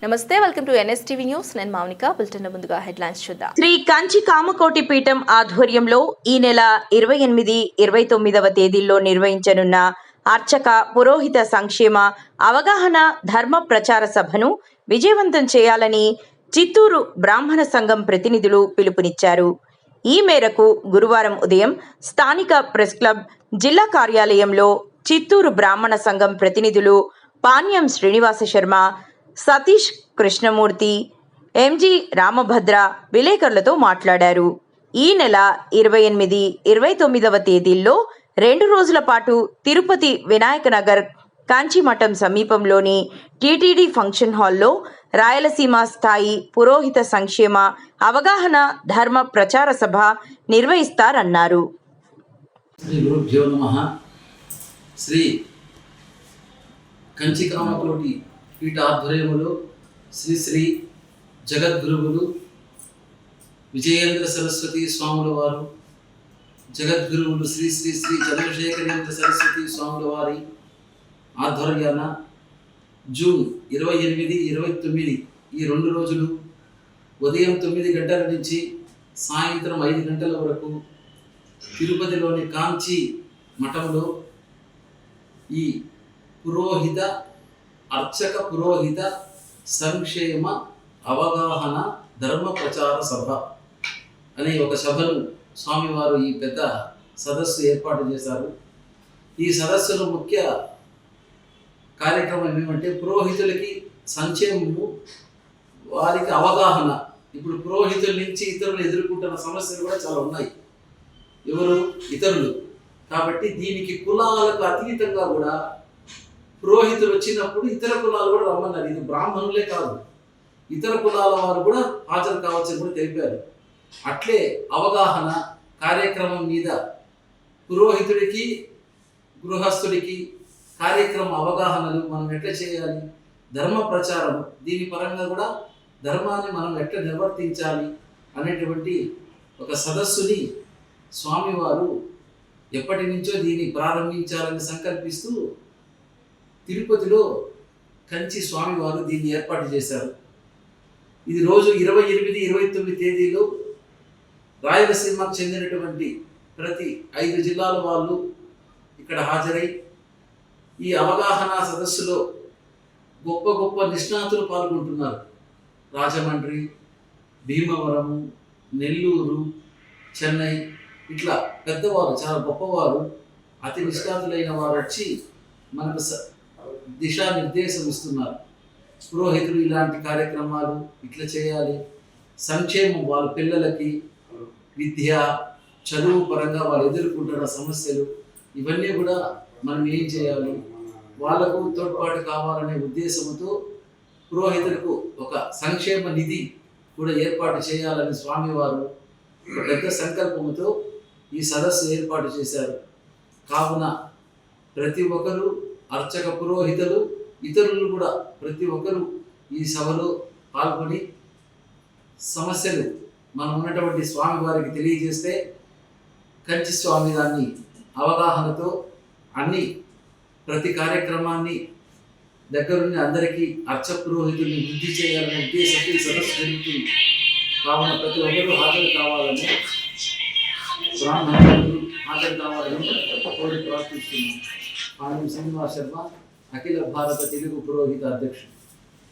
నమస్తే, welcome to NSTV news. నేను Mounika. Bulletin ముందుగా హెడ్లైన్స్ చూద్దాం. శ్రీ కంచి కామకోటి పీఠం ఆధ్వర్యంలో ఈ నెల 28, 29వ తేదీల్లో నిర్వహించనున్న అర్చక పురోహిత సంక్షేమ అవగాహన ధర్మ ప్రచార సభను విజయవంతం చేయాలని చిత్తూరు బ్రాహ్మణ సంఘం ప్రతినిధులు పిలుపునిచ్చారు. ఈ మేరకు గురువారం ఉదయం స్థానిక ప్రెస్ క్లబ్ జిల్లా కార్యాలయంలో చిత్తూరు బ్రాహ్మణ సంఘం ప్రతినిధులు పాణ్యం శ్రీనివాస శర్మ, సతీష్ కృష్ణమూర్తి, ఎంజి రామభద్ర విలేకరులతో మాట్లాడారు. ఈ నెల 28, 29వ తేదీల్లో 2 రోజుల పాటు తిరుపతి వినాయక నగర్ కాంచీమఠం సమీపంలోని టీటీడీ ఫంక్షన్ హాల్లో రాయలసీమ స్థాయి పురోహిత సంక్షేమ అవగాహన ధర్మ ప్రచార సభ నిర్వహిస్తారన్నారు. శ్రీ కంచి కామకోటి పీఠ ఆధ్వర్యములో శ్రీ శ్రీ జగద్గురువులు విజయేంద్ర సరస్వతి స్వాముల వారు, జగద్గురువులు శ్రీ శ్రీ శ్రీ చంద్రశేఖరేంద్ర సరస్వతి స్వాముల వారి ఆధ్వర్యాన జూన్ 28, 29 ఈ 2 రోజులు ఉదయం 9 గంటల నుంచి సాయంత్రం 5 గంటల వరకు తిరుపతిలోని కాంచి మఠంలో ఈ అర్చక పురోహిత సంక్షేమ అవగాహన ధర్మ ప్రచార సభ అనే ఒక సభను స్వామివారు ఈ పెద్ద సదస్సు ఏర్పాటు చేశారు. ఈ సదస్సులో ముఖ్య కార్యక్రమం ఏమంటే పురోహితులకి సంక్షేమము, వారికి అవగాహన. ఇప్పుడు పురోహితుల నుంచి ఇతరులు ఎదుర్కొంటున్న సమస్యలు కూడా చాలా ఉన్నాయి, ఎవరు ఇతరులు. కాబట్టి దీనికి కులాలకు అతీతంగా కూడా పురోహితులు వచ్చినప్పుడు ఇతర కులాలు కూడా రమ్మన్నారు. ఇది బ్రాహ్మణులే కాదు, ఇతర కులాల వారు కూడా హాజరు కావచ్చని కూడా తెలిపారు. అట్లే అవగాహన కార్యక్రమం మీద పురోహితుడికి గృహస్థుడికి కార్యక్రమ అవగాహనలు మనం ఎట్లా చేయాలి, ధర్మ ప్రచారం, దీని పరంగా కూడా ధర్మాన్ని మనం ఎట్లా నిర్వర్తించాలి అనేటువంటి ఒక సదస్సుని స్వామివారు ఎప్పటి నుంచో దీన్ని ప్రారంభించాలని సంకల్పిస్తూ తిరుపతిలో కంచి స్వామివారు దీన్ని ఏర్పాటు చేశారు. ఇది రోజు 28, 29 తేదీలో రాయలసీమకు చెందినటువంటి ప్రతి 5 జిల్లాల వాళ్ళు ఇక్కడ హాజరై ఈ అవగాహన సదస్సులో గొప్ప గొప్ప నిష్ణాతులు పాల్గొంటున్నారు. రాజమండ్రి, భీమవరము, నెల్లూరు, చెన్నై, ఇట్లా పెద్దవారు, చాలా గొప్పవారు, అతి నిష్ణాతులైన వారు వచ్చి మనకు దిశానిర్దేశం ఇస్తున్నారు. పురోహితులు ఇలాంటి కార్యక్రమాలు ఇట్లా చేయాలి, సంక్షేమం, వాళ్ళ పిల్లలకి విద్య, చదువు పరంగా వాళ్ళు ఎదుర్కొంటున్న సమస్యలు, ఇవన్నీ కూడా మనం ఏం చేయాలి, వాళ్ళకు తోడ్పాటు కావాలనే ఉద్దేశంతో పురోహితులకు ఒక సంక్షేమ నిధి కూడా ఏర్పాటు చేయాలని స్వామివారు ఒక పెద్ద సంకల్పంతో ఈ సదస్సు ఏర్పాటు చేశారు. కావున ప్రతి ఒక్కరూ, అర్చక పురోహితులు, ఇతరులు కూడా ప్రతి ఒక్కరూ ఈ సభలో పాల్గొని సమస్యలు మనం ఉన్నటువంటి స్వామివారికి తెలియజేస్తే కంచి స్వామి దాన్ని అవగాహనతో ప్రతి కార్యక్రమాన్ని దగ్గరుండి అందరికీ అర్చక పురోహితుల్ని వృద్ధి చేయాలనే ఉద్దేశంతో ఈ సదస్సు జరుగుతుంది. కావున ప్రతి ఒక్కరూ హాజరు కావాలని, బ్రాహ్మణులు హాజరు కావాలని కోరి ప్రార్థిస్తున్నాం. పాణ్యం శ్రీనివాస శర్మ, అఖిల భారత తెలుగు పురోహిత అధ్యక్షుడు.